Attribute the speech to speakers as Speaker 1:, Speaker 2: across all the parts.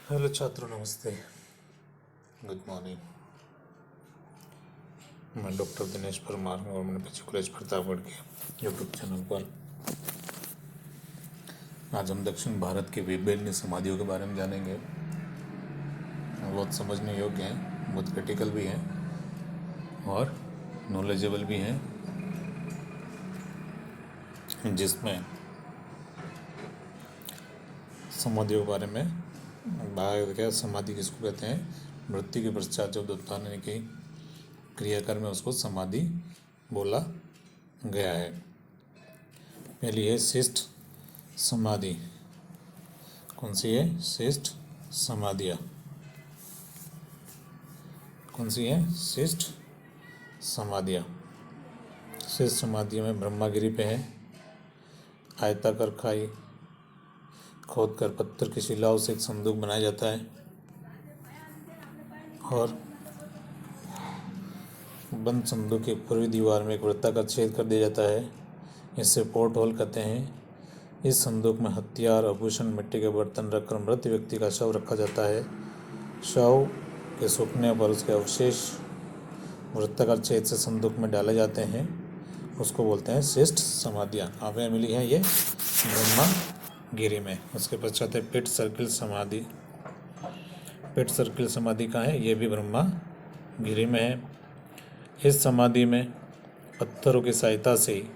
Speaker 1: Hello छात्रों, नमस्ते, good morning. मैं डॉक्टर दिनेश परमार हूँ और मैंने पीछे कॉलेज प्रतापगढ़ के यूट्यूब चैनल पर आज हम दक्षिण भारत के विभिन्न समाधियों के बारे में जानेंगे। बहुत समझने योग्य हैं, बहुत क्रिटिकल भी हैं और नॉलेजेबल भी हैं, जिसमें समाधियों के बारे में क्या समाधि किसको कहते हैं, मृत्यु के पश्चात जब दफनाने की क्रियाक्रम में उसको समाधि बोला गया है। पहली है शिष्ट समाधि। कौन सी है? शिष्ट समाधियाँ। कौन सी है? शिष्ट समाधियाँ। शिष्ट समाधियों में ब्रह्मागिरी पे है। आयताकार खाई खोद कर पत्थर की शिलाओं से एक संदूक बनाया जाता है और बंद संदूक के पूर्वी दीवार में एक वृत्ताकार छेद कर दिया जाता है। इसे पोर्ट होल कहते हैं। इस संदूक में हथियार, आभूषण, मिट्टी के बर्तन रखकर मृत व्यक्ति का शव रखा जाता है। शव के सूखने पर उसके अवशेष वृत्ताकार छेद से संदूक में डाले जाते हैं। उसको बोलते हैं शिष्ट समाधियाँ। कहाँ पे मिली है ये? ब्रह्मागिरी में। उसके पश्चात है पिट सर्किल समाधि। पिट सर्किल समाधि कहाँ है? ये भी ब्रह्मागिरी में है। इस समाधि में पत्थरों की सहायता से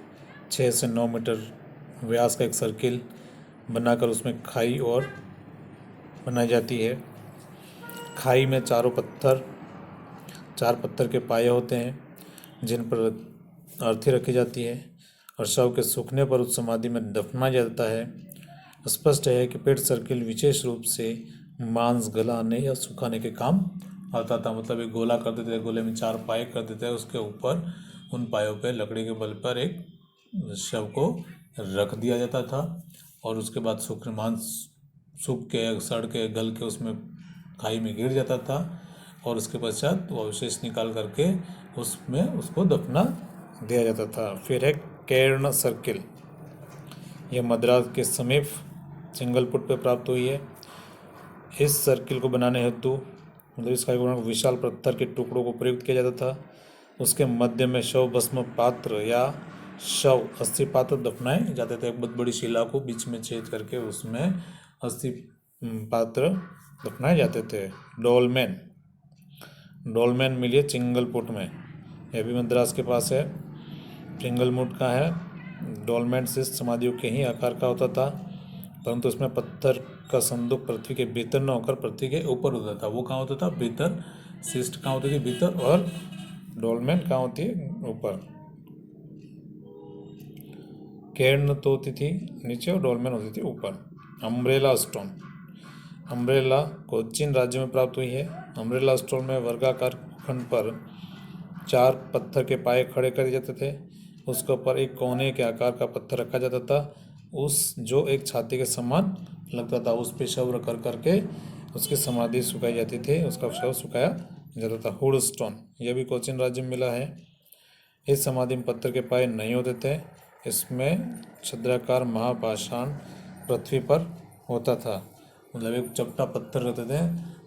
Speaker 1: 6 से 9 मीटर व्यास का एक सर्किल बनाकर उसमें खाई और बनाई जाती है। खाई में चार पत्थर के पाए होते हैं जिन पर अर्थी रखी जाती है और शव के सूखने पर उस समाधि में दफनाया जाता है। स्पष्ट है कि पेट सर्किल विशेष रूप से मांस गलाने या सुखाने के काम आता था। मतलब एक गोला कर देते थे, गोले में 4 पाए कर देते थे, उसके ऊपर उन पायों पे लकड़ी के बल पर एक शव को रख दिया जाता था और उसके बाद मांस सूख के, सड़ के, गल के उसमें खाई में गिर जाता था और उसके पश्चात वो अवशेष निकाल करके उसमें उसको दफना दिया जाता था। फिर है कैर्ण सर्किल। यह मद्रास के समीप सिंगलपुट पे प्राप्त हुई है। इस सर्किल को बनाने हेतु मतलब इसका एक विशाल पत्थर के टुकड़ों को प्रयुक्त किया जाता था। उसके मध्य में शव भस्म पात्र या शव अस्थि पात्र दफनाए जाते थे। एक बहुत बड़ी शिला को बीच में छेद करके उसमें अस्थि पात्र दफनाए जाते थे। डोलमेन मिली है चिंगलपुट में। यह भी मद्रास के पास है। चिंगलमुट का है। डोलमेन शिष्ट समाधियों के ही आकार का होता था, परंतु उसमें पत्थर का संदूक पृथ्वी के भीतर न होकर पृथ्वी के ऊपर होता था। वो कहाँ होता था? भीतर। शिष्ट कहाँ होती थी? भीतर। और डोलमेन कहाँ होती है? ऊपर। कैर्ण तो होती थी नीचे और डोलमेन होती थी ऊपर। Umbrella stone. अम्ब्रेला कोचीन राज्य में प्राप्त हुई है। अम्ब्रेला स्टोन में वर्गाकार खंड पर 4 पत्थर के पाए खड़े करे जाते थे। उसके ऊपर एक कोने के आकार का पत्थर रखा जाता था, उस जो एक छाती के समान लगता था। उस पे शव रख करके उसकी समाधि सुखाई जाती थी, उसका शव सुखाया जाता था। हुड स्टोन, यह भी कोचीन राज्य में मिला है। इस समाधि में पत्थर के पाए नहीं होते थे। इसमें छद्राकार महापाषाण पृथ्वी पर होता था। मतलब एक चपटा पत्थर रहते थे,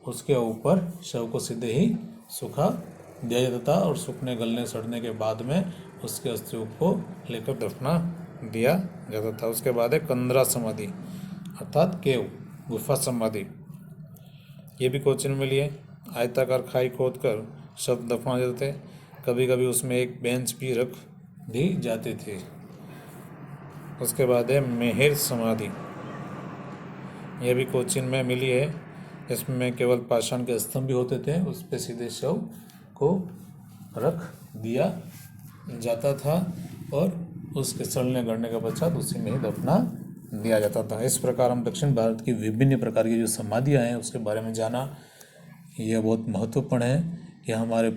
Speaker 1: उसके ऊपर शव को सीधे ही सूखा दिया जाता था और सूखने, गलने, सड़ने के बाद में उसके अस्थियों को लेकर दफना दिया जाता था। उसके बाद है कंदरा समाधि अर्थात केव गुफा समाधि। ये भी कोचीन में मिली है। आयताकार खाई खोद कर शव दफना जाते थे। कभी कभी उसमें एक बेंच भी रख दी जाती थी। उसके बाद है मेहर समाधि। यह भी कोचीन में मिली है। इसमें केवल पाषाण के स्तंभ भी होते थे, उस पर सीधे शव को रख दिया जाता था और उसके सड़ने गड़ने के पश्चात उसी में ही दफना दिया जाता था। इस प्रकार हम दक्षिण भारत की विभिन्न प्रकार की जो समाधियाँ हैं उसके बारे में जाना। यह बहुत महत्वपूर्ण है कि हमारे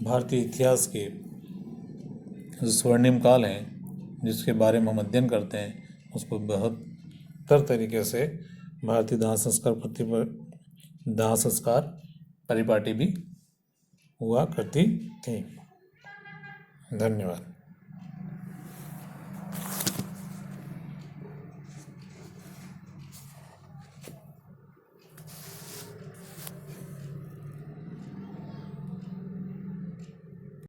Speaker 1: भारतीय इतिहास के जो स्वर्णिम काल हैं जिसके बारे में हम अध्ययन करते हैं, उसको बेहतर तरीके से भारतीय दाह संस्कार परिपाटी भी हुआ करती थी। धन्यवाद।